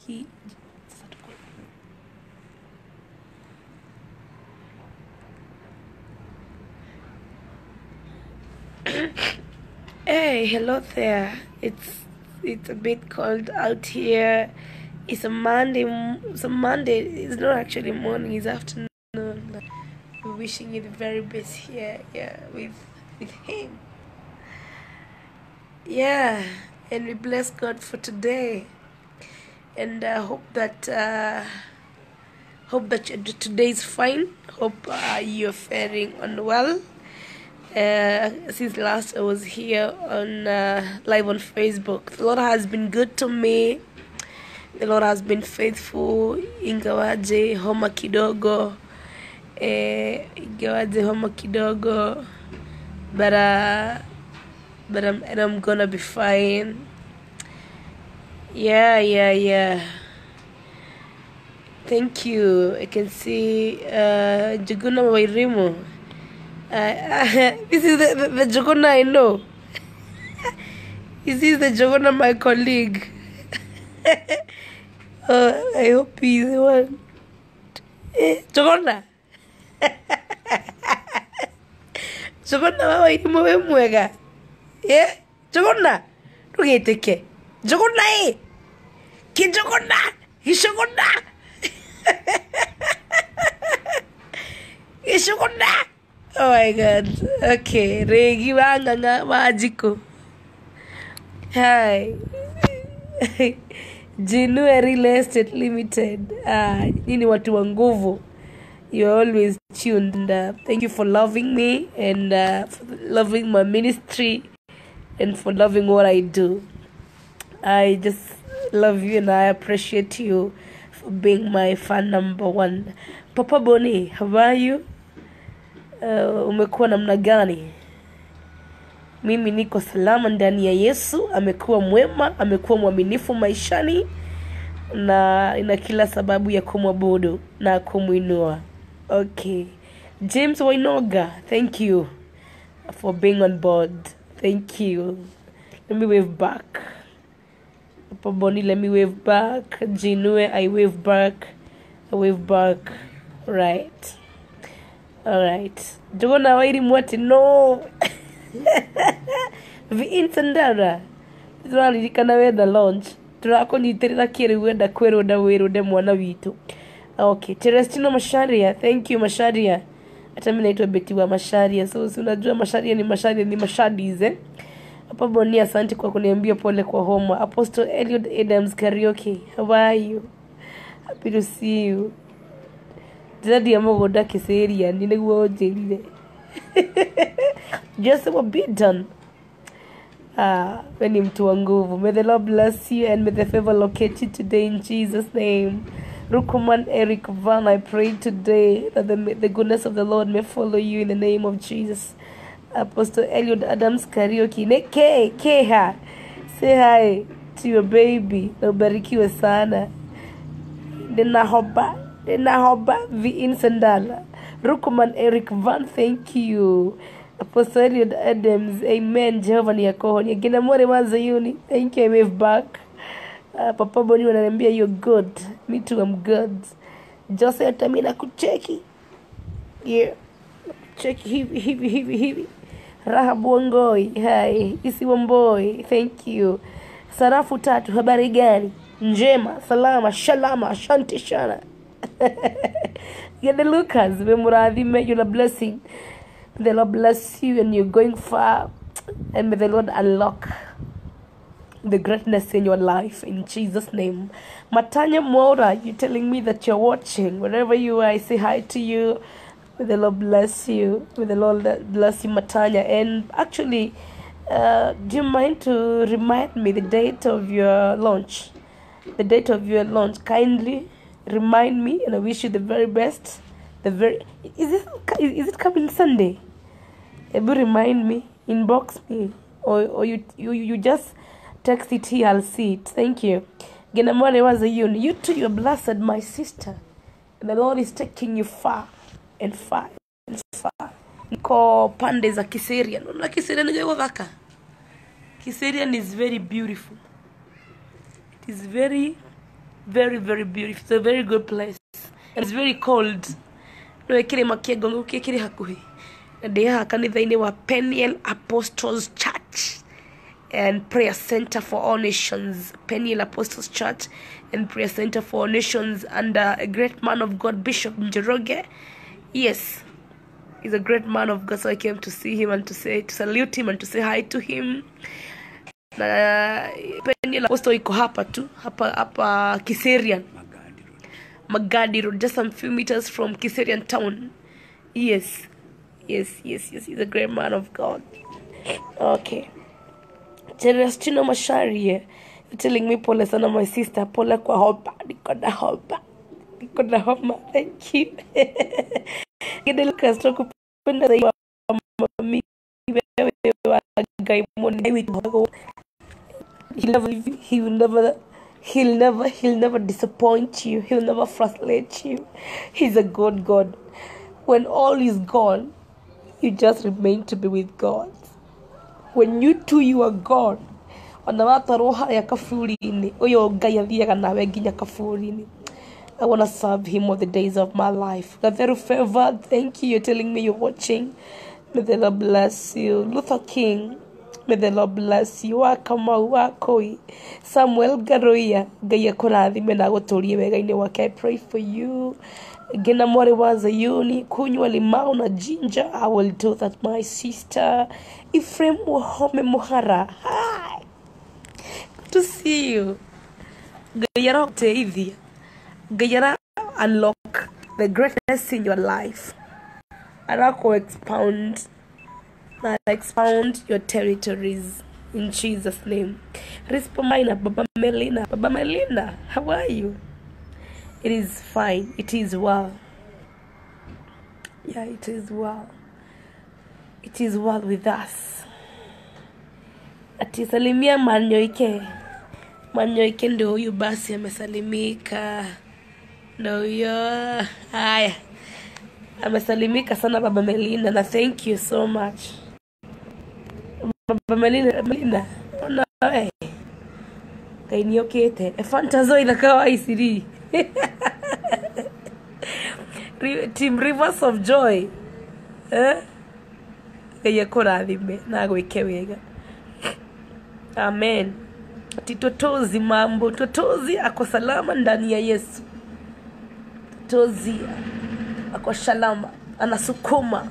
Hey, hello there. It's a bit cold out here. It's a Monday. It's a Monday. It's not actually morning. It's afternoon. We're wishing you the very best here. Yeah, with him. Yeah, and we bless God for today. And hope that today is fine. Hope you're faring on well. Since last I was here on live on Facebook, the Lord has been good to me. The Lord has been faithful. Ingawaje homa kidogo, but I'm gonna be fine. Yeah. Thank you. I can see Juguna Wairimu. This is the Jogona I know. This is the Jogona my colleague. I hope he's the one. Jogona. Jogona wawa ilimuwe mwega. Yeah? Jogona. Tugeteke. Jogona Kijogona. Hishogona. Hishogona. Oh my God. Okay. Regi wanga majiko. Hi. Jinue Real Estate Limited. Nini watu wa nguvu. You're always tuned. Thank you for loving me and for loving my ministry and for loving what I do. I just love you and I appreciate you for being my fan number one. Papa Boni, how are you? Umekuwa namna gani? Mimi niko salama ndani ya Yesu. Amekuwa mwema, amekuwa mwaminifu maishani, na ina kila sababu ya kumwabudu na kumuinua. Okay. James Wainoga, thank you for being on board. Thank you. Let me wave back. Papa Boni, let me wave back. Jinue, I wave back. I wave back. Right. Alright. Jogona wairi mwati no. Vincendara. Turalirikana wenda launch. Turakonyitirira kiri wenda kweroda werode mwana witu. Okay. Terestino Macharia. Thank you Macharia. Hata mimi naitwa Betty wa Macharia. So si unajua Macharia ni Mashadis eh. Papa Boni, asante kwa kuniambia pole kwa homa. Apostle Elliot Adams Karaoke. How are you? Happy to see you. Jadi amogoda kiseria ni niguo njirire. Just a bit done. When mtu wa nguvu. May the Lord bless you and may the favor locate you today in Jesus' name. Rukuman Eric Van, I pray today that the goodness of the Lord may follow you in the name of Jesus. Apostle Elliot Adams Karaoke. Keha. Say hi to your baby. Na ubarikiwe sana. Nahoba Vincendala. Rukuman Eric Van, thank you. Apostle Elliot Adams, amen. Jehovah ni yako. Nyingine more waza yuni. Thank you, I wave back. Papa Boni wananiambia you're good. Me too, I'm good. Jose atamina kucheki. Yeah. Cheki hivi. Rahabu Wangoi. Hi. Isi Wamboi. Thank you. Sarafu tatu, habari gani? Njema, salama, shalama, asante shana. Get the Lucas, may you a blessing. The Lord bless you and you're going far. And may the Lord unlock the greatness in your life in Jesus' name. Matanya Mora, you're telling me that you're watching. Wherever you are, I say hi to you. May the Lord bless you. May the Lord bless you, Matanya. And actually, do you mind to remind me the date of your launch? The date of your launch. Kindly remind me, and I wish you the very best. Is it coming Sunday? Ebu remind me, inbox me, or you just text it here. I'll see it. Thank you. Genamore was a you. You too, you're blessed, my sister, and the Lord is taking you far and far and far. Niko pande za Kiserian. Unajua Kiserian ni waka. Kiserian is very beautiful. It is very Very, very beautiful. It's a very good place. And it's very cold. No ekire makiengo ngukikire hakuhi. Na dia kanitha-ini wa Peniel Apostles Church and Prayer Center for All Nations. Peniel Apostles Church and Prayer Center for All Nations under a great man of God, Bishop Njoroge. Yes, he's a great man of God, so I came to see him and to salute him and to say hi to him. Na Peniel Apostle iko hapa tu, hapa Kiserian. Magadi Road, just some few meters from Kiserian town. Yes. He's a great man of God. Okay. Celestino Macharia, you're telling me pole sana my sister, pole kwa hopa, niko na homa. Thank you. Gede Castro kupenda zaidi mami wewe guy mwone he'll never disappoint you. He'll never frustrate you. He's a good God. When all is gone, you just remain to be with God. When you are gone, onawata roha ya kafurini, oyo Ngai athiaga nawe nginya kafurini. I want to serve him all the days of my life. Gatheru Favor, thank you. You're telling me you're watching. May the Lord bless you. Luther King, may the Lord bless you. Wakamau wakoi. Samuel Garoia, Ngai akurathime na guturie wega-ini wake. I pray for you. Gina More waza yuni, kunywa limau na ginger. I will do that, my sister. Ephraim Wahome Muhara. Hi. Good to see you. Gayara Teithia. Gayara unlock the greatness in your life. Arako expound your territories in Jesus' name. Rispomina, Baba Melina, how are you? It is fine. It is well. Yeah, it is well. It is well with us. Atisalimia Manyoike ndio huyu basi amesalimika. Ndio huyo. Haya. Amesalimika sana Baba Melina na thank you so much. Baba Melina. Ona wewe. Kainiokete. Fantazo ila kawa isiri. Team Rivers of Joy. Kaya kurathime na gwike wega. Amen. Titotozi mambo. Totozi ako salama ndani ya Yesu. Totozi ako salama. Anasukuma.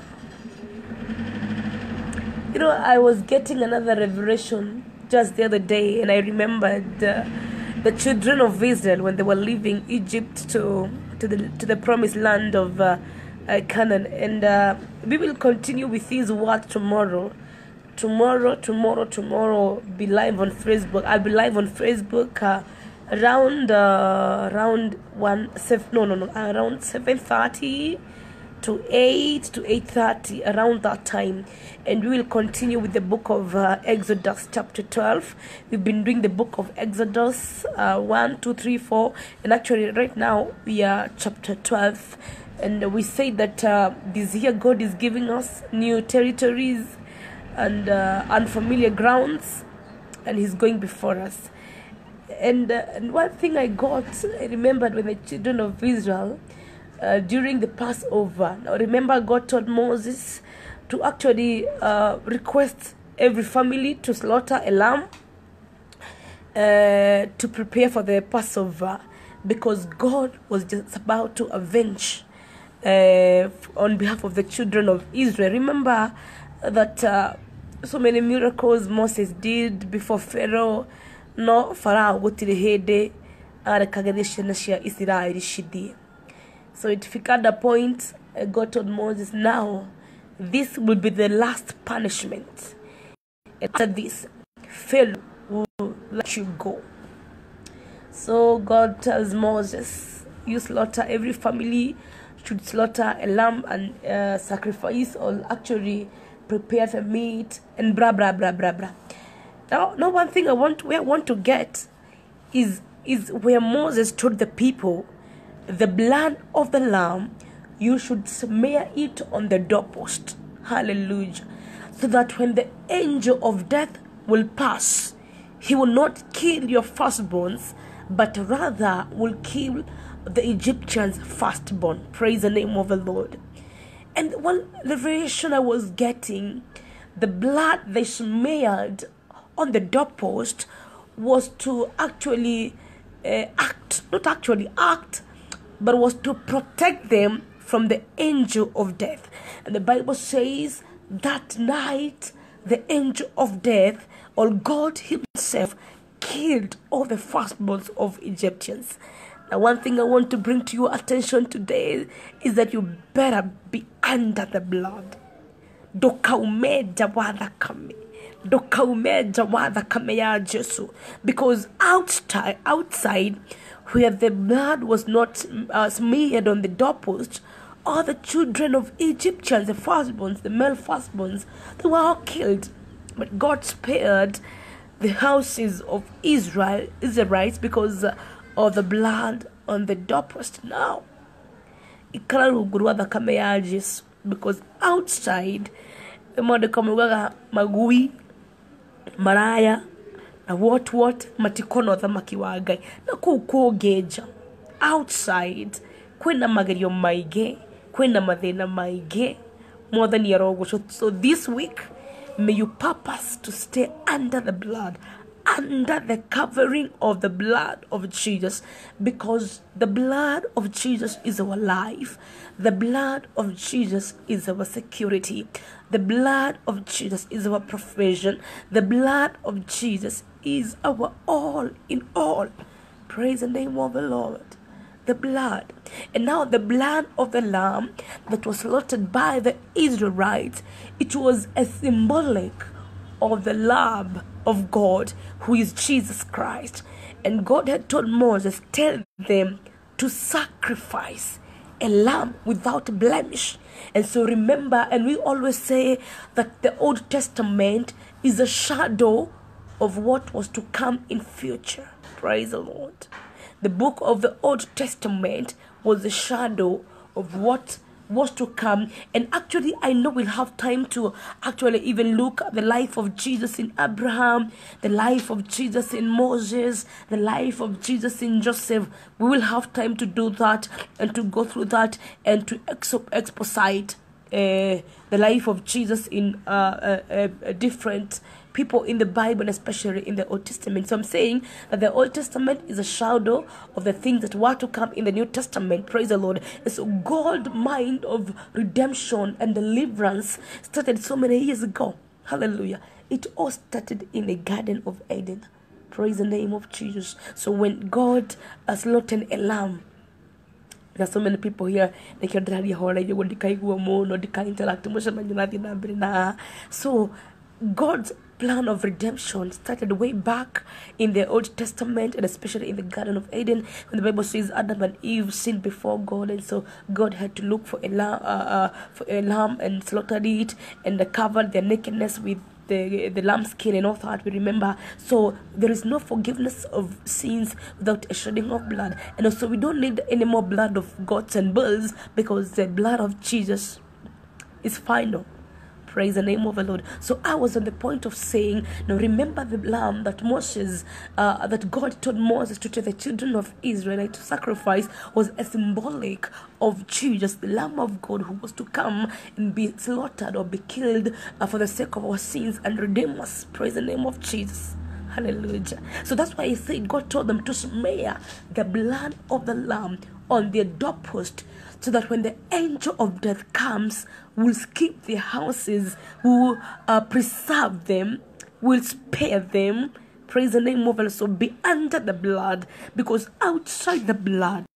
You know, I was getting another revelation just the other day, and I remembered the children of Israel when they were leaving Egypt to the promised land of Canaan. And we will continue with this word tomorrow. Tomorrow, be live on Facebook. I'll be live on Facebook around 7:30 to 8:30, around that time. And we will continue with the book of Exodus chapter 12. We've been doing the book of Exodus 1, 2, 3, 4, and actually right now we are chapter 12. And we say that this year God is giving us new territories and unfamiliar grounds, and he's going before us. And one thing I remembered when the children of Israel during the Passover. Now remember, God told Moses to actually request every family to slaughter a lamb to prepare for the Passover, because God was just about to avenge on behalf of the children of Israel. Remember that so many miracles Moses did before Pharaoh. No Pharaoh gutire hede arakagadisha cia Israeli shidi. So it got the point. God told Moses, now this will be the last punishment. After this, Pharaoh will let you go. So God tells Moses, you slaughter, every family should slaughter a lamb and sacrifice, or actually prepare the meat and blah blah blah blah blah. Now one thing I want to get is where Moses told the people, the blood of the lamb, you should smear it on the doorpost. Hallelujah. So that when the angel of death will pass, he will not kill your firstborns but rather will kill the Egyptians' firstborn. Praise the name of the Lord. And one revelation I was getting, the blood they smeared on the doorpost was to actually act, but was to protect them from the angel of death. And the Bible says that night the angel of death, or God himself, killed all the firstborns of Egyptians. Now, one thing I want to bring to your attention today is that you better be under the blood. Because outside where the blood was not smeared on the doorpost, all the children of Egyptians, the firstborns, the male firstborns, they were all killed. But God spared the houses of Israelites because of the blood on the doorpost. Now, because outside, magui, maraya, na what matikono the makiwagai na kugeja outside kwena magerio maige kwena mathina maige more than yarogo. So this week, may you purpose to stay under the blood, under the covering of the blood of Jesus, because the blood of Jesus is our life. The blood of Jesus is our security. The blood of Jesus is our provision. The blood of Jesus is our all in all. Praise the name of the Lord. The blood. And now the blood of the lamb that was slaughtered by the Israelites, it was a symbolic of the Lamb of God, who is Jesus Christ. And God had told Moses, tell them to sacrifice a lamb without blemish. And so remember, and we always say that the Old Testament is a shadow of what was to come in future. Praise the Lord. The book of the Old Testament was a shadow of what was to come. And actually, I know we'll have time to actually even look at the life of Jesus in Abraham, the life of Jesus in Moses, the life of Jesus in Joseph. We will have time to do that and to go through that and to exposit the life of Jesus in different people in the Bible, and especially in the Old Testament. So I'm saying that the Old Testament is a shadow of the things that were to come in the New Testament. Praise the Lord. And so God's mind of redemption and deliverance started so many years ago. Hallelujah. It all started in the Garden of Eden. Praise the name of Jesus. So when God slaughtered a lamb, there's so many people here, they can interact. So God's plan of redemption started way back in the Old Testament, and especially in the Garden of Eden, when the Bible says Adam and Eve sinned before God, and so God had to look for a lamb and slaughtered it and covered their nakedness with the lamb skin and all that. We remember. So there is no forgiveness of sins without a shedding of blood, and also we don't need any more blood of goats and bulls, because the blood of Jesus is final. Praise the name of the Lord. So I was on the point of saying, now remember the lamb that that God told Moses to tell the children of Israel to sacrifice was a symbolic of Jesus, the Lamb of God, who was to come and be slaughtered or be killed for the sake of our sins and redeem us. Praise the name of Jesus. Hallelujah. So that's why I say God told them to smear the blood of the lamb on their doorpost, so that when the angel of death comes, will keep their houses, will preserve them, will spare them. Praise the name of the Lord. So be under the blood, because outside the blood